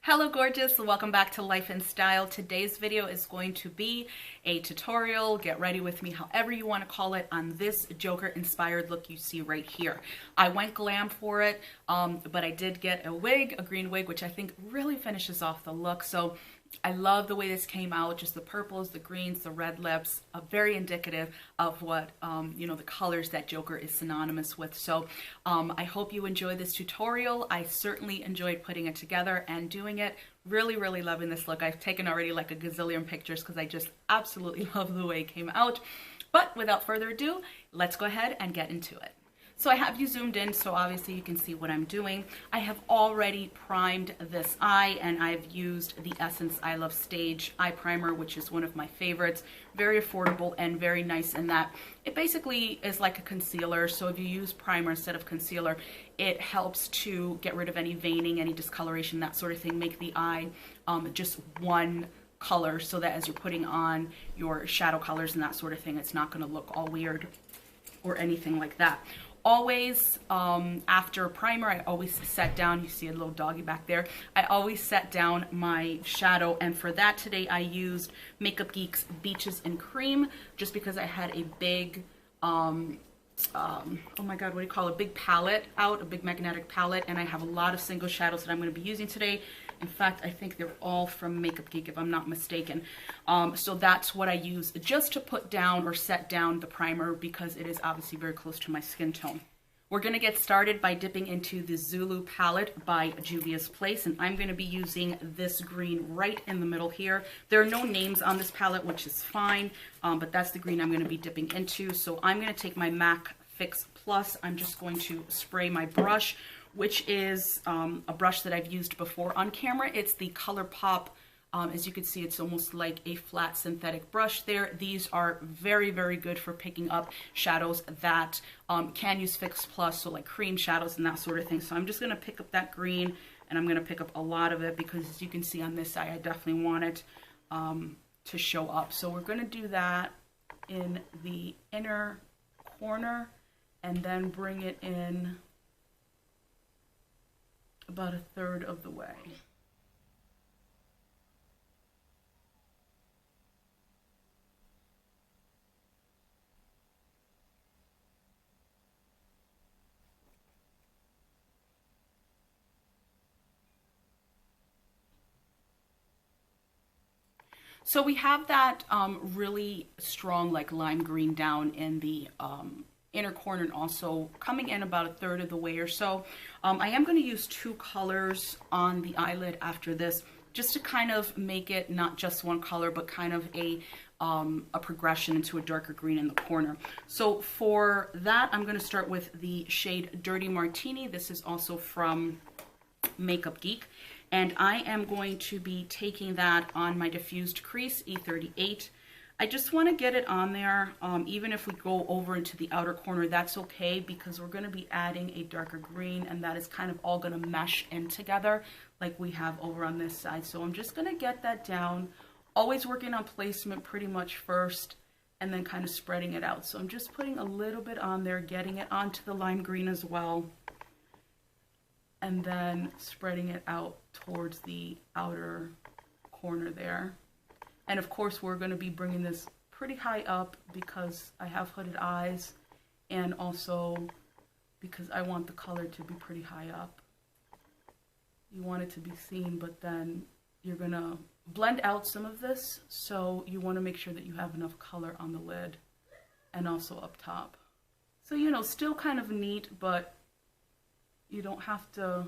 Hello gorgeous, welcome back to Life in Style. Today's video is going to be a tutorial, get ready with me, however you want to call it, on this Joker inspired look you see right here. I went glam for it, but I did get a wig, a green wig, which I think really finishes off the look. So I love the way this came out, just the purples, the greens, the red lips, very indicative of what, the colors that Joker is synonymous with. So I hope you enjoy this tutorial. I certainly enjoyed putting it together and doing it. Really, really loving this look. I've taken already like a gazillion pictures because I just absolutely love the way it came out. But without further ado, let's go ahead and get into it. So I have you zoomed in, so obviously you can see what I'm doing. I have already primed this eye, and I've used the Essence I Love Stage Eye Primer, which is one of my favorites. Very affordable and very nice in that it basically is like a concealer. So if you use primer instead of concealer, it helps to get rid of any veining, any discoloration, that sort of thing. Make the eye just one color so that as you're putting on your shadow colors and that sort of thing, it's not going to look all weird or anything like that. Always, after primer, I always set down, you see a little doggy back there, I always set down my shadow, and for that today I used Makeup Geek's Beaches and Cream, just because I had a big, oh my god, what do you call it, a big palette out, a big magnetic palette, and I have a lot of single shadows that I'm going to be using today. In fact, I think they're all from Makeup Geek, if I'm not mistaken. So that's what I use just to put down or set down the primer, because it is obviously very close to my skin tone. We're going to get started by dipping into the Zulu palette by Juvia's Place, and I'm going to be using this green right in the middle here. There are no names on this palette, which is fine, but that's the green I'm going to be dipping into. So I'm going to take my MAC Fix Plus. I'm just going to spray my brush, which is a brush that I've used before on camera. It's the ColourPop. As you can see, it's almost like a flat synthetic brush there. These are very, very good for picking up shadows that can use Fix Plus, so like cream shadows and that sort of thing. So I'm just going to pick up that green, and I'm going to pick up a lot of it because, as you can see on this side, I definitely want it to show up. So we're going to do that in the inner corner and then bring it in about a third of the way. So we have that really strong like lime green down in the inner corner, and also coming in about a third of the way or so. I am going to use two colors on the eyelid after this, just to kind of make it not just one color, but kind of a progression into a darker green in the corner. So for that, I'm going to start with the shade Dirty Martini. This is also from Makeup Geek. And I am going to be taking that on my diffused crease, E38. I just want to get it on there. Even if we go over into the outer corner, that's okay, because we're going to be adding a darker green, and that is kind of all going to mesh in together like we have over on this side. So I'm just going to get that down, always working on placement pretty much first, and then kind of spreading it out. So I'm just putting a little bit on there, getting it onto the lime green as well, and then spreading it out towards the outer corner there. And of course, we're going to be bringing this pretty high up because I have hooded eyes, and also because I want the color to be pretty high up. You want it to be seen, but then you're going to blend out some of this, so you want to make sure that you have enough color on the lid and also up top. So, you know, still kind of neat, but you don't have to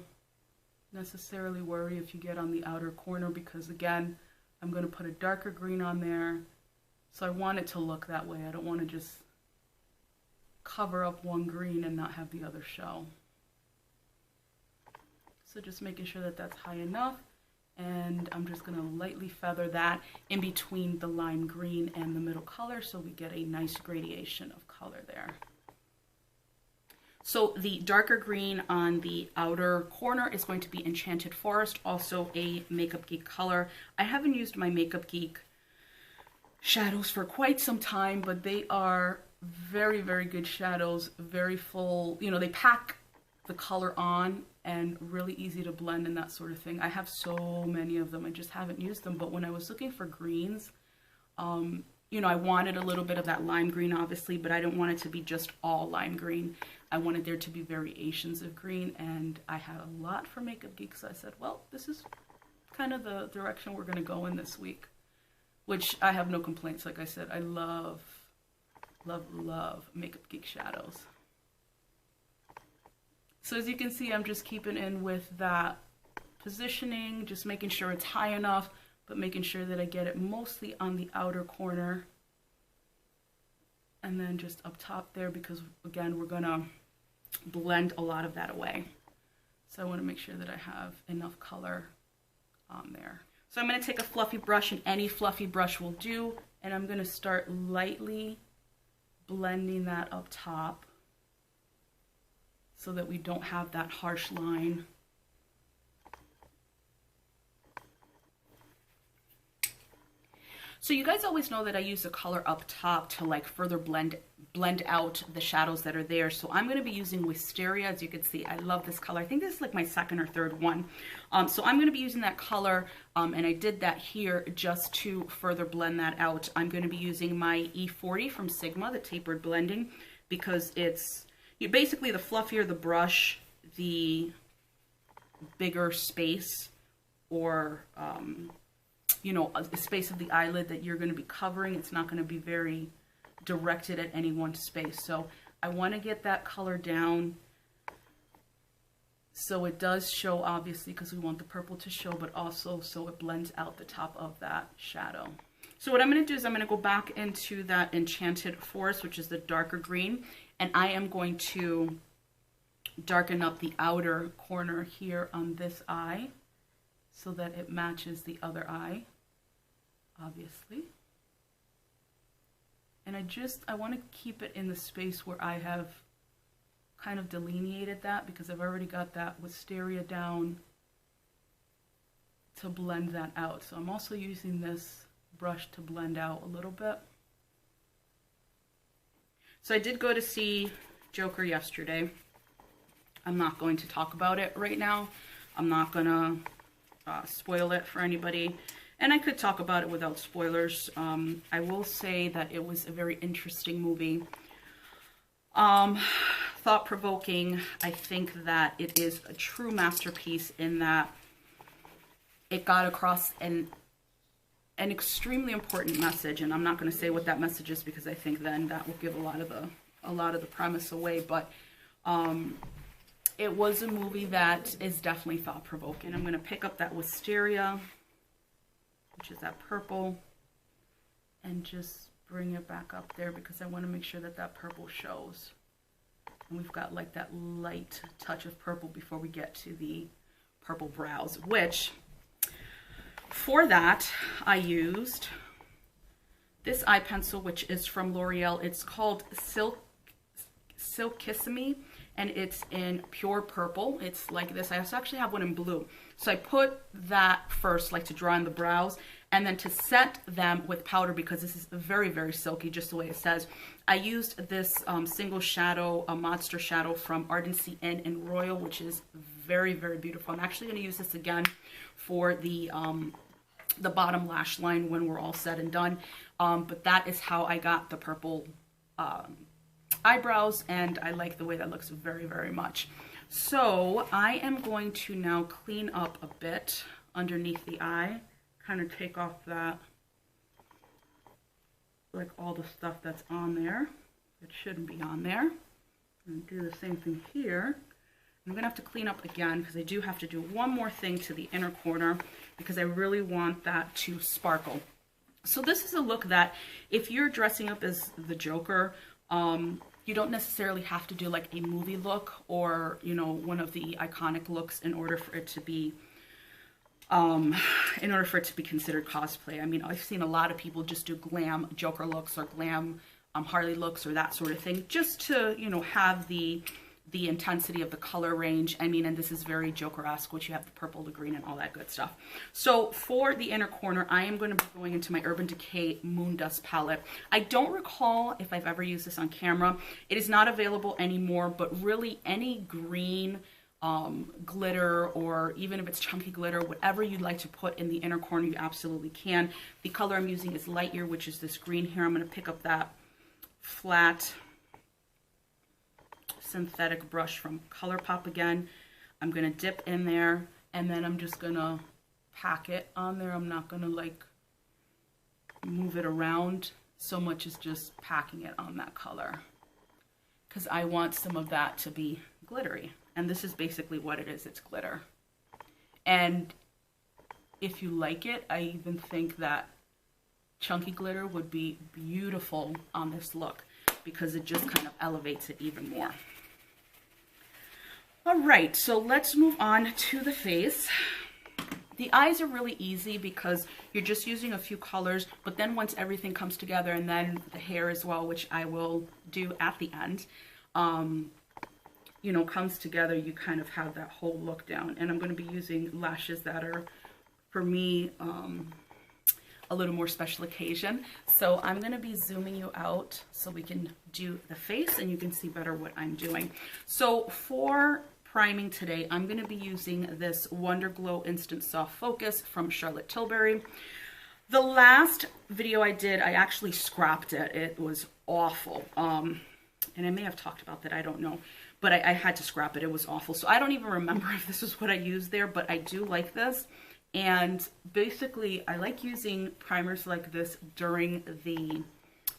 necessarily worry if you get on the outer corner, because again, I'm going to put a darker green on there, so I want it to look that way. I don't want to just cover up one green and not have the other show. So just making sure that that's high enough, and I'm just going to lightly feather that in between the lime green and the middle color, so we get a nice gradation of color there. So the darker green on the outer corner is going to be Enchanted Forest, also a Makeup Geek color. I haven't used my Makeup Geek shadows for quite some time, but they are very, very good shadows, very full. You know, they pack the color on and really easy to blend and that sort of thing. I have so many of them, I just haven't used them. But when I was looking for greens, you know, I wanted a little bit of that lime green, obviously, but I didn't want it to be just all lime green. I wanted there to be variations of green, and I had a lot for Makeup Geek, so I said, well, this is kind of the direction we're going to go in this week, which I have no complaints. Like I said, I love, love, love Makeup Geek shadows. So as you can see, I'm just keeping in with that positioning, just making sure it's high enough, but making sure that I get it mostly on the outer corner. And then just up top there, because again, we're gonna blend a lot of that away. So I wanna make sure that I have enough color on there. So I'm gonna take a fluffy brush, and any fluffy brush will do, and I'm gonna start lightly blending that up top so that we don't have that harsh line. So you guys always know that I use the color up top to like further blend out the shadows that are there. So I'm going to be using Wisteria. As you can see, I love this color. I think this is like my second or third one. So I'm going to be using that color, and I did that here just to further blend that out. I'm going to be using my E40 from Sigma, the tapered blending, because it's basically the fluffier the brush, the bigger space, or you know, the space of the eyelid that you're going to be covering. It's not going to be very directed at any one space. So I want to get that color down so it does show, obviously, because we want the purple to show, but also so it blends out the top of that shadow. So what I'm going to do is I'm going to go back into that Enchanted Forest, which is the darker green, and I am going to darken up the outer corner here on this eye so that it matches the other eye, obviously. And I want to keep it in the space where I have kind of delineated that, because I've already got that Wisteria down to blend that out. So I'm also using this brush to blend out a little bit. So I did go to see Joker yesterday. I'm not going to talk about it right now. I'm not gonna spoil it for anybody, and I could talk about it without spoilers. I will say that it was a very interesting movie, thought-provoking. I think that it is a true masterpiece in that it got across an extremely important message, and I'm not going to say what that message is because I think then that will give a lot of the premise away, but it was a movie that is definitely thought-provoking. I'm going to pick up that Wisteria, which is that purple, and just bring it back up there because I want to make sure that that purple shows. And we've got like that light touch of purple before we get to the purple brows, which for that I used this eye pencil, which is from L'Oreal. It's called Silkissime, and it's in pure purple. It's like this. I also actually have one in blue. So I put that first, like to draw in the brows, and then to set them with powder, because this is very, very silky, just the way it says. I used this single shadow, a Modster shadow from Ardency in Royal, which is very, very beautiful. I'm actually going to use this again for the bottom lash line when we're all said and done. But that is how I got the purple eyebrows, and I like the way that looks very, very much. So I am going to now clean up a bit underneath the eye, kind of take off that, like all the stuff that's on there. It shouldn't be on there. And do the same thing here. I'm gonna have to clean up again because I do have to do one more thing to the inner corner because I really want that to sparkle. So this is a look that if you're dressing up as the Joker, you don't necessarily have to do like a movie look or, you know, one of the iconic looks in order for it to be considered cosplay. I mean, I've seen a lot of people just do glam Joker looks or glam Harley looks or that sort of thing, just to, you know, have the the intensity of the color range. I mean, and this is very Joker-esque, which you have the purple, the green, and all that good stuff. So for the inner corner, I am going to be going into my Urban Decay Moon Dust palette. I don't recall if I've ever used this on camera. It is not available anymore, but really any green glitter, or even if it's chunky glitter, whatever you'd like to put in the inner corner, you absolutely can. The color I'm using is Light Year, which is this green here. I'm going to pick up that flat synthetic brush from ColourPop again. I'm going to dip in there, and then I'm just going to pack it on there. I'm not going to like move it around so much as just packing it on that color, because I want some of that to be glittery. And this is basically what it is. It's glitter. And if you like it, I even think that chunky glitter would be beautiful on this look, because it just kind of elevates it even more. All right, so let's move on to the face. The eyes are really easy because you're just using a few colors, but then once everything comes together, and then the hair as well, which I will do at the end, you know, comes together, you kind of have that whole look down. And I'm going to be using lashes that are, for me, a little more special occasion. So I'm going to be zooming you out so we can do the face and you can see better what I'm doing. So for priming today, I'm going to be using this Wonderglow Instant Soft Focus from Charlotte Tilbury. The last video I did, I actually scrapped it. It was awful. And I may have talked about that, I don't know. But I had to scrap it. It was awful. So I don't even remember if this is what I used there, but I do like this. And basically, I like using primers like this during the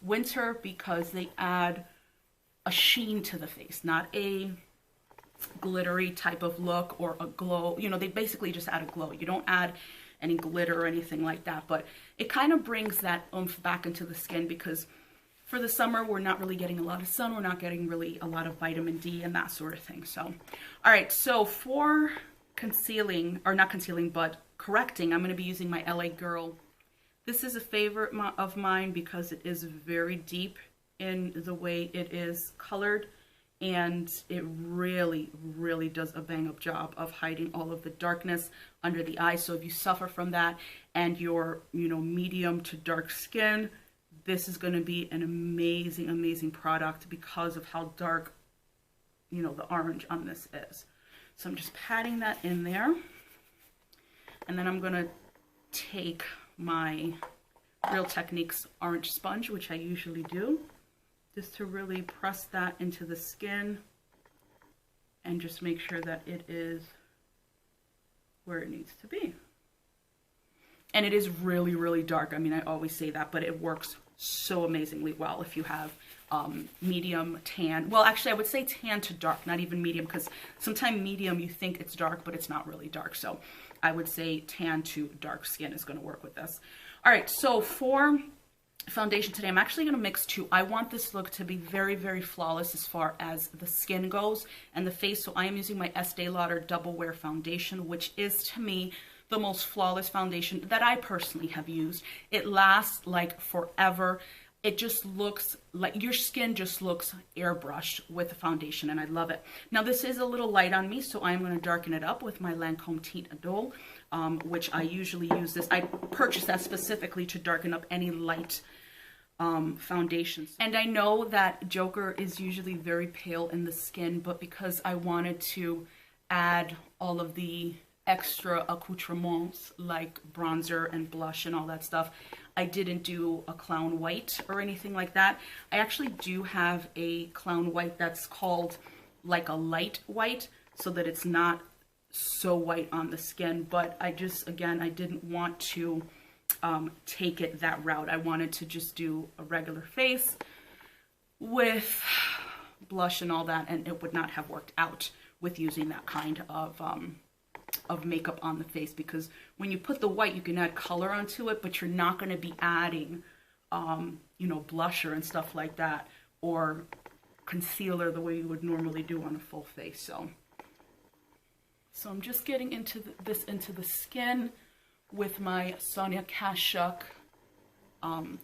winter because they add a sheen to the face, not a glittery type of look or a glow. You know, they basically just add a glow. You don't add any glitter or anything like that, but it kind of brings that oomph back into the skin, because for the summer, we're not really getting a lot of sun. We're not getting really a lot of vitamin D and that sort of thing. So, all right. So for concealing, or not concealing, but correcting, I'm going to be using my LA Girl. This is a favorite of mine because it is very deep in the way it is colored. And it really, really does a bang-up job of hiding all of the darkness under the eye. So if you suffer from that and you're, you know, medium to dark skin, this is going to be an amazing, amazing product because of how dark, you know, the orange on this is. So I'm just patting that in there. And then I'm going to take my Real Techniques orange sponge, which I usually do, just to really press that into the skin and just make sure that it is where it needs to be. And it is really, really dark. I mean, I always say that, but it works so amazingly well if you have medium tan. Well, actually, I would say tan to dark, not even medium, because sometimes medium you think it's dark, but it's not really dark. So I would say tan to dark skin is going to work with this. All right, so for foundation today, I'm actually going to mix two. I want this look to be very, very flawless as far as the skin goes and the face. So I am using my Estee Lauder Double Wear Foundation, which is, to me, the most flawless foundation that I personally have used. It lasts like forever. It just looks like your skin just looks airbrushed with the foundation, and I love it. Now this is a little light on me, so I'm going to darken it up with my Lancome Teint Idole, which I usually use this. I purchased that specifically to darken up any light foundations. And I know that Joker is usually very pale in the skin, but because I wanted to add all of the extra accoutrements like bronzer and blush and all that stuff, I didn't do a clown white or anything like that. I actually do have a clown white that's called like a light white, so that it's not so white on the skin, but I just, again, I didn't want to take it that route. I wanted to just do a regular face with blush and all that, and it would not have worked out with using that kind of makeup on the face, because when you put the white, you can add color onto it, but you're not going to be adding, you know, blusher and stuff like that, or concealer the way you would normally do on a full face. So I'm just getting into this into the skin with my Sonia Kashuk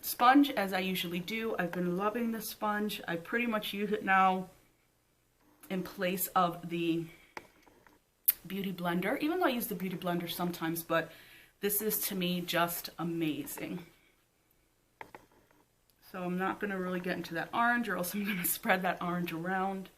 sponge, as I usually do. I've been loving this sponge. I pretty much use it now in place of the Beauty Blender, even though I use the Beauty Blender sometimes, but this is to me just amazing. So I'm not going to really get into that orange, or else I'm going to spread that orange around,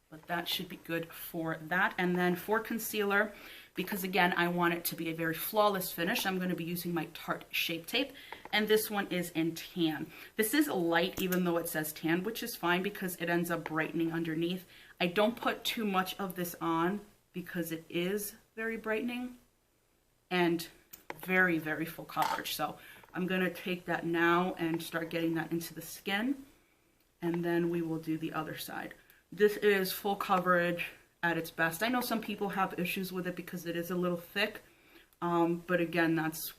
but that should be good for that. And then for concealer, because again, I want it to be a very flawless finish, I'm going to be using my Tarte Shape Tape, and this one is in tan. This is light, even though it says tan, which is fine because it ends up brightening underneath. I don't put too much of this on because it is very brightening and very, very full coverage. So I'm going to take that now and start getting that into the skin, and then we will do the other side. This is full coverage at its best. I know some people have issues with it because it is a little thick, but again, that's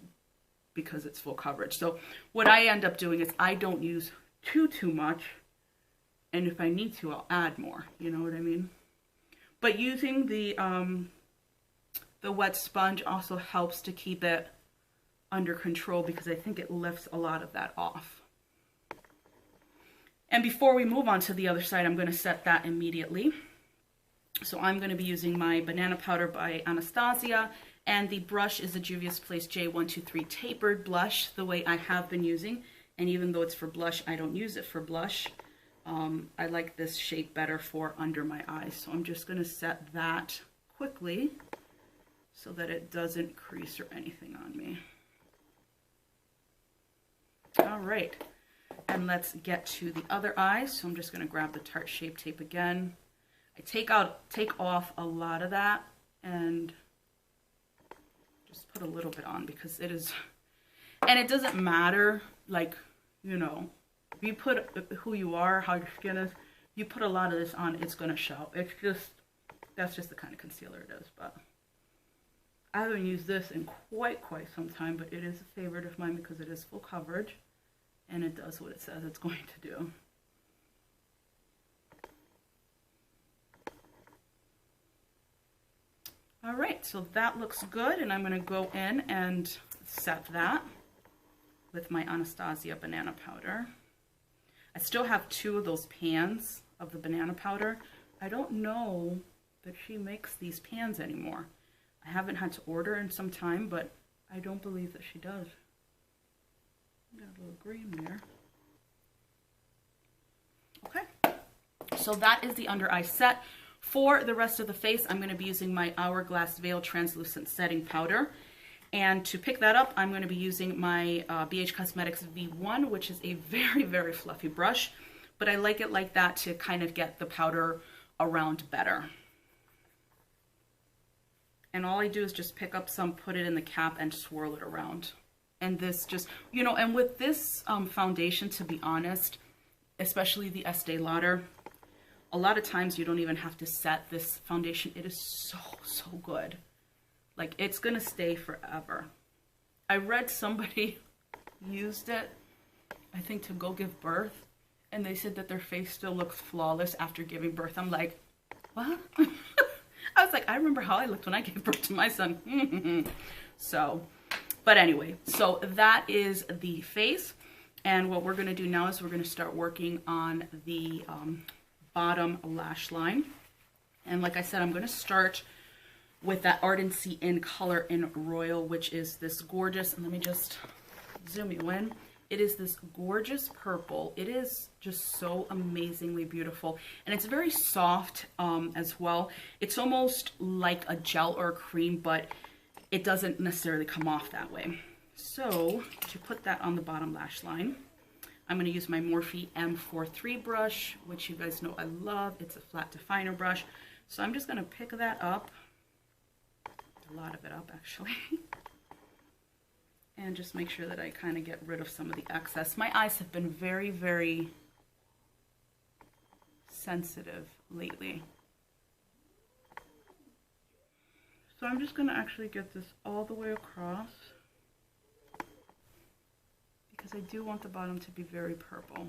because it's full coverage. So what I end up doing is I don't use too much, and if I need to, I'll add more, you know what I mean? But using the wet sponge also helps to keep it under control, because I think it lifts a lot of that off. And before we move on to the other side, I'm going to set that immediately. So I'm going to be using my banana powder by Anastasia, and the brush is the Juvia's Place J123 Tapered Blush, the way I have been using. And even though it's for blush, I don't use it for blush. I like this shape better for under my eyes. So I'm just going to set that quickly so that it doesn't crease or anything on me. All right, and let's get to the other eye. So I'm just going to grab the Tarte Shape Tape again. I take off a lot of that and just put a little bit on, because it is, and it doesn't matter, like, you know, if you put who you are, how your skin is, you put a lot of this on, it's going to show. It's just, that's just the kind of concealer it is. But I haven't used this in quite some time, but it is a favorite of mine because it is full coverage and it does what it says it's going to do. All right, so that looks good, and I'm going to go in and set that with my Anastasia banana powder. I still have 2 of those pans of the banana powder. I don't know that she makes these pans anymore. I haven't had to order in some time, but I don't believe that she does. Got a little green there. Okay, so that is the under eye set. For the rest of the face, I'm going to be using my Hourglass Veil Translucent Setting Powder. And to pick that up, I'm going to be using my BH Cosmetics V1, which is a very, very fluffy brush. But I like it like that to kind of get the powder around better. And all I do is just pick up some, put it in the cap, and swirl it around. And this just, you know, and with this foundation, to be honest, especially the Estee Lauder, a lot of times you don't even have to set this foundation. It is so good. Like, it's gonna stay forever. I read somebody used it, I think, to go give birth, and they said that their face still looks flawless after giving birth. I'm like, what? I was like, I remember how I looked when I gave birth to my son. So, but anyway, so that is the face. And what we're gonna do now is we're gonna start working on the bottom lash line. And like I said, I'm going to start with that Ardency in Color in Royal, which is this gorgeous, and let me just zoom you in. It is this gorgeous purple. It is just so amazingly beautiful, and it's very soft as well. It's almost like a gel or a cream, but it doesn't necessarily come off that way. So to put that on the bottom lash line, I'm going to use my Morphe M43 brush, which you guys know I love. It's a flat definer brush. So I'm just going to pick that up, a lot of it up actually, and just make sure that I kind of get rid of some of the excess. My eyes have been very, very sensitive lately. So I'm just going to actually get this all the way across, because I do want the bottom to be very purple.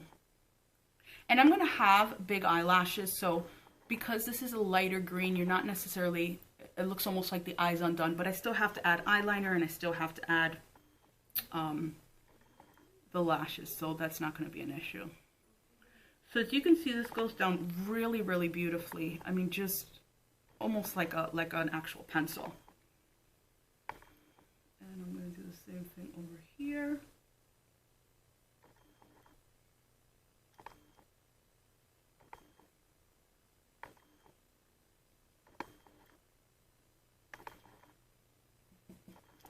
And I'm going to have big eyelashes, so because this is a lighter green, you're not necessarily, it looks almost like the eyes undone, but I still have to add eyeliner and I still have to add the lashes, so that's not going to be an issue. So as you can see, this goes down really, really beautifully. I mean, just almost like an actual pencil. And I'm going to do the same thing over here.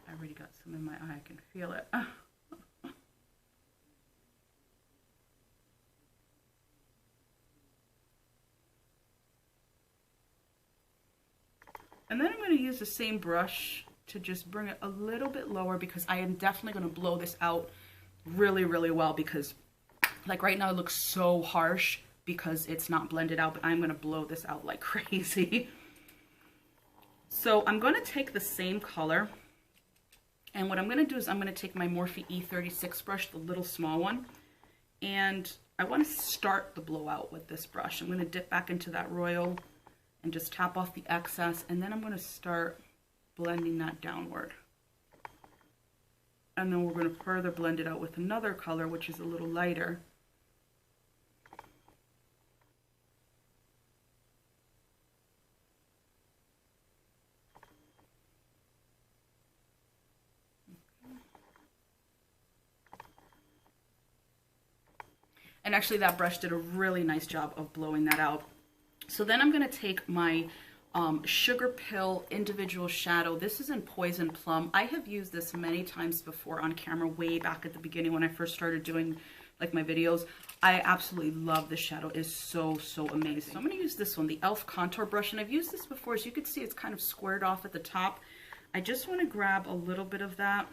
I already got some in my eye, I can feel it. And then I'm going to use the same brush to just bring it a little bit lower, because I am definitely going to blow this out really, really well, because like right now it looks so harsh because it's not blended out, but I'm going to blow this out like crazy. So I'm going to take the same color, and what I'm going to do is I'm going to take my Morphe E36 brush, the little small one, and I want to start the blowout with this brush. I'm going to dip back into that royal and just tap off the excess, and then I'm going to start blending that downward. And then we're going to further blend it out with another color, which is a little lighter. And actually that brush did a really nice job of blowing that out. So then I'm going to take my Sugar Pill Individual Shadow. This is in Poison Plum. I have used this many times before on camera, way back at the beginning when I first started doing like my videos. I absolutely love this shadow. It is so, so amazing. So I'm going to use this one, the e.l.f. Contour Brush, and I've used this before. As you can see, it's kind of squared off at the top. I just want to grab a little bit of that,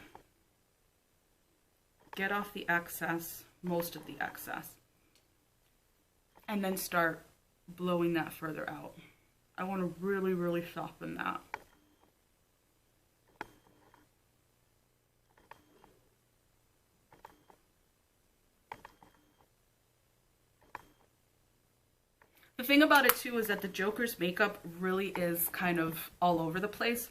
get off the excess, most of the excess, and then start blowing that further out. I want to really, really soften that. The thing about it too is that the Joker's makeup really is kind of all over the place.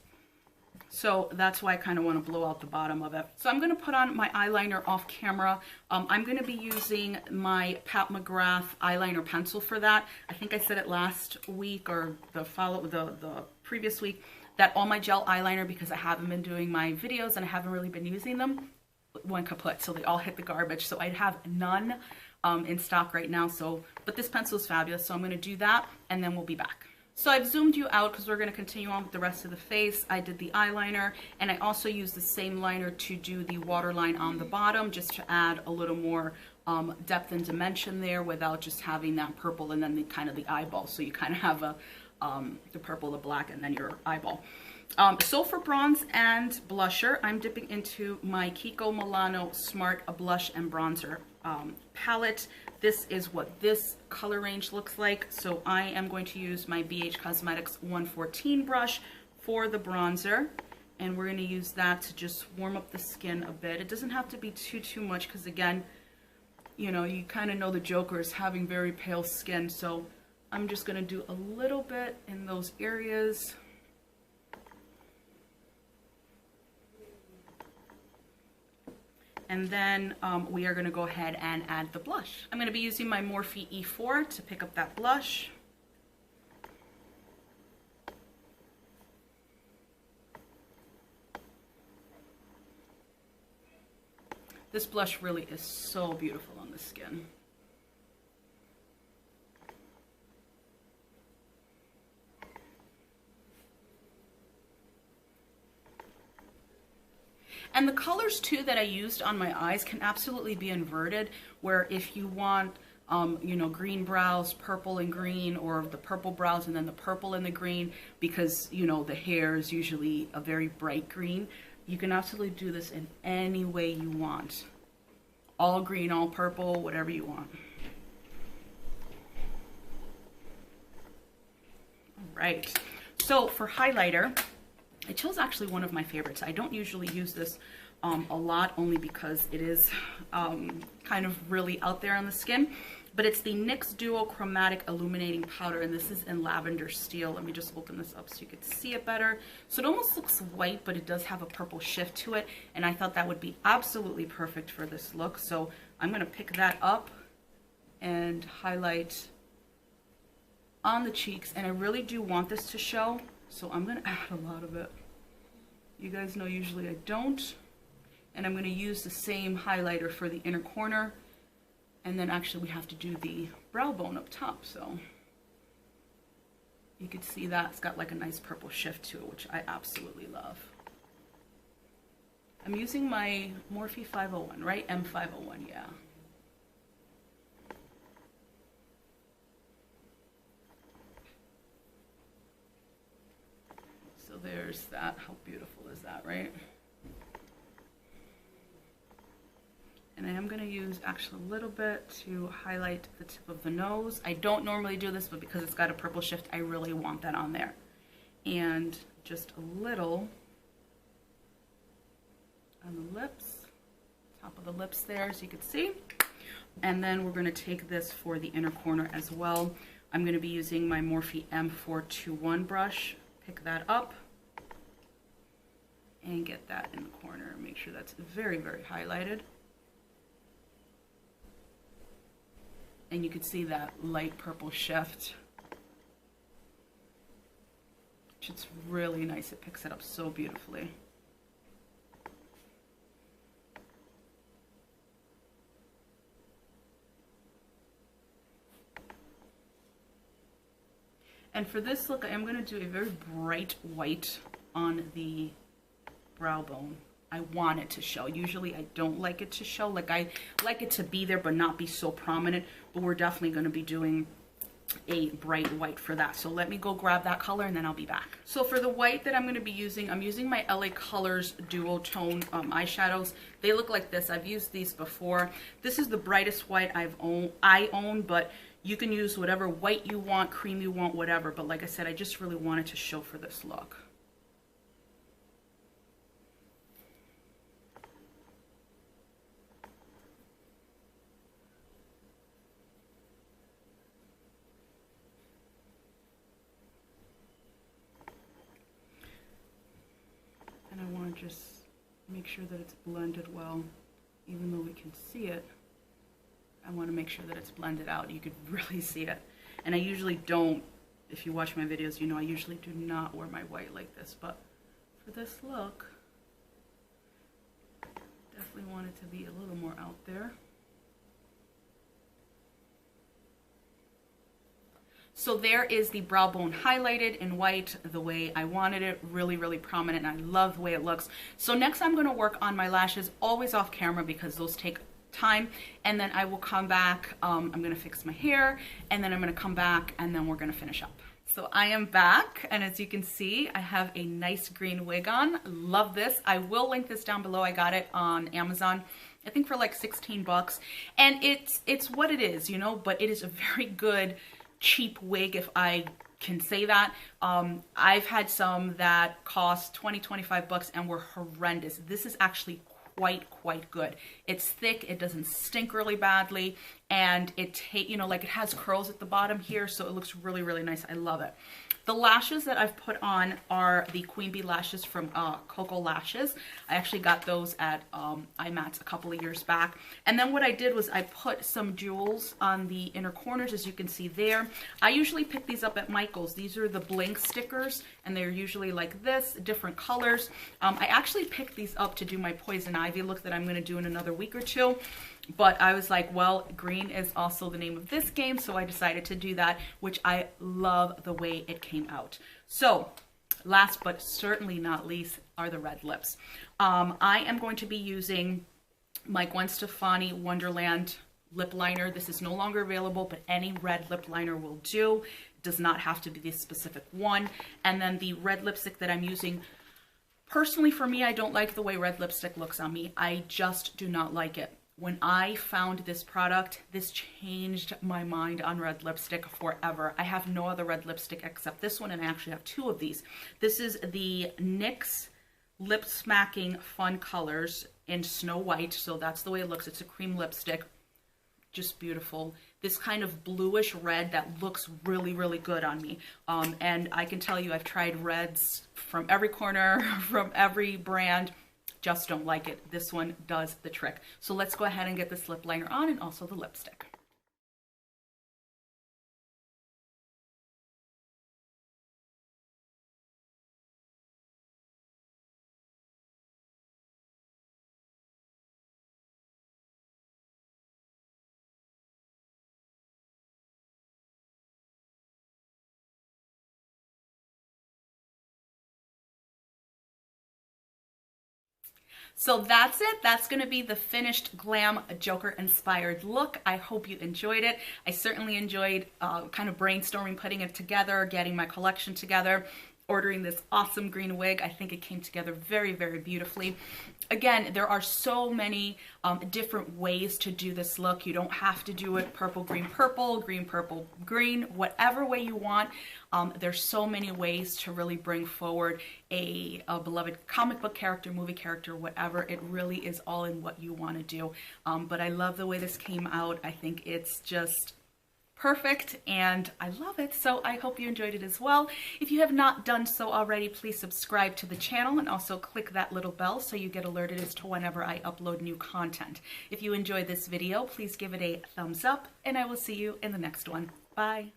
So that's why I kind of want to blow out the bottom of it. So I'm going to put on my eyeliner off camera. I'm going to be using my Pat McGrath eyeliner pencil for that. I think I said it last week or the previous week that all my gel eyeliner, because I haven't been doing my videos and I haven't really been using them, went kaput. So they all hit the garbage. So I'd have none in stock right now. But this pencil is fabulous. So I'm going to do that and then we'll be back. So I've zoomed you out because we're going to continue on with the rest of the face. I did the eyeliner, and I also used the same liner to do the waterline on the bottom, just to add a little more depth and dimension there without just having that purple and then the kind of the eyeball. So you kind of have the purple, the black, and then your eyeball. So for bronze and blusher, I'm dipping into my Kiko Milano Smart Blush and Bronzer palette. This is what this color range looks like. So I am going to use my BH Cosmetics 114 brush for the bronzer. And we're going to use that to just warm up the skin a bit. It doesn't have to be too much because, again, you know, you kind of know the Joker is having very pale skin. So I'm just going to do a little bit in those areas. And then we are going to go ahead and add the blush. I'm going to be using my Morphe E4 to pick up that blush. This blush really is so beautiful on the skin. And the colors too that I used on my eyes can absolutely be inverted, where if you want, you know, green brows, purple and green, or the purple brows and then the purple and the green, because, you know, the hair is usually a very bright green, you can absolutely do this in any way you want. All green, all purple, whatever you want. All right. So for highlighter, I chose actually one of my favorites. I don't usually use this a lot, only because it is kind of really out there on the skin. But it's the NYX Duochromatic Illuminating Powder, and this is in Lavender Steel. Let me just open this up so you can see it better. So it almost looks white, but it does have a purple shift to it, and I thought that would be absolutely perfect for this look. So I'm going to pick that up and highlight on the cheeks. And I really do want this to show, so I'm gonna add a lot of it. You guys know usually I don't. And I'm gonna use the same highlighter for the inner corner. And then actually we have to do the brow bone up top, so you can see that it's got like a nice purple shift to it, which I absolutely love. I'm using my Morphe 501, right? M501, yeah. So there's that. How beautiful is that, right? And I am going to use actually a little bit to highlight the tip of the nose. I don't normally do this, but because it's got a purple shift, I really want that on there. And just a little on the lips, top of the lips there, as you can see. And then we're going to take this for the inner corner as well. I'm going to be using my Morphe M421 brush. Pick that up and get that in the corner. Make sure that's very, very highlighted. And you can see that light purple shift. It's really nice. It picks it up so beautifully. And for this look, I am going to do a very bright white on the brow bone. I want it to show. Usually I don't like it to show. Like, I like it to be there but not be so prominent, but we're definitely going to be doing a bright white for that. So let me go grab that color and then I'll be back. So for the white that I'm going to be using, I'm using my LA Colors Duotone eyeshadows. They look like this. I've used these before. This is the brightest white I own, but you can use whatever white you want, cream you want, whatever. But like I said, I just really want it to show for this look. And I want to just make sure that it's blended well, even though we can see it. I want to make sure that it's blended out. You could really see it. And I usually don't, if you watch my videos, you know I usually do not wear my white like this, but for this look, definitely want it to be a little more out there. So there is the brow bone highlighted in white the way I wanted it, really, really prominent, and I love the way it looks. So next I'm going to work on my lashes, always off camera because those take time, and then I will come back. I'm going to fix my hair, and then I'm going to come back, and then we're going to finish up. So I am back, and as you can see, I have a nice green wig on. Love this. I will link this down below. I got it on Amazon, I think for like 16 bucks, and it's what it is, you know, but it is a very good cheap wig, if I can say that. I've had some that cost 20, 25 bucks and were horrendous. This is actually quite good. It's thick, it doesn't stink really badly, and it like it has curls at the bottom here, so it looks really, really nice. I love it. The lashes that I've put on are the Queen Bee lashes from Coco Lashes. I actually got those at IMATS a couple of years back. And then what I did was I put some jewels on the inner corners, as you can see there. I usually pick these up at Michael's. These are the bling stickers, and they're usually like this, different colors. I actually picked these up to do my Poison Ivy look that I'm going to do in another week or two. But I was like, well, green is also the name of this game, so I decided to do that, which I love the way it came out. So, last but certainly not least are the red lips. I am going to be using my Gwen Stefani Wonderland lip liner. This is no longer available, but any red lip liner will do. It does not have to be this specific one. And then the red lipstick that I'm using, personally for me, I don't like the way red lipstick looks on me. I just do not like it. When I found this product, this changed my mind on red lipstick forever. I have no other red lipstick except this one, and I actually have two of these. This is the NYX Lip Smacking Fun Colors in Snow White, so that's the way it looks. It's a cream lipstick, just beautiful. This kind of bluish red that looks really, really good on me. And I can tell you I've tried reds from every corner, from every brand. Just don't like it. This one does the trick. So let's go ahead and get this lip liner on and also the lipstick. So that's it. That's going to be the finished glam Joker inspired look. I hope you enjoyed it. I certainly enjoyed kind of brainstorming, putting it together, getting my collection together, ordering this awesome green wig. I think it came together very, very beautifully. Again, there are so many different ways to do this look. You don't have to do it purple, green, purple, green, whatever way you want. There's so many ways to really bring forward a beloved comic book character, movie character, whatever. It really is all in what you want to do. But I love the way this came out. I think it's just perfect and I love it. So I hope you enjoyed it as well. If you have not done so already, please subscribe to the channel and also click that little bell so you get alerted as to whenever I upload new content. If you enjoyed this video, please give it a thumbs up and I will see you in the next one. Bye.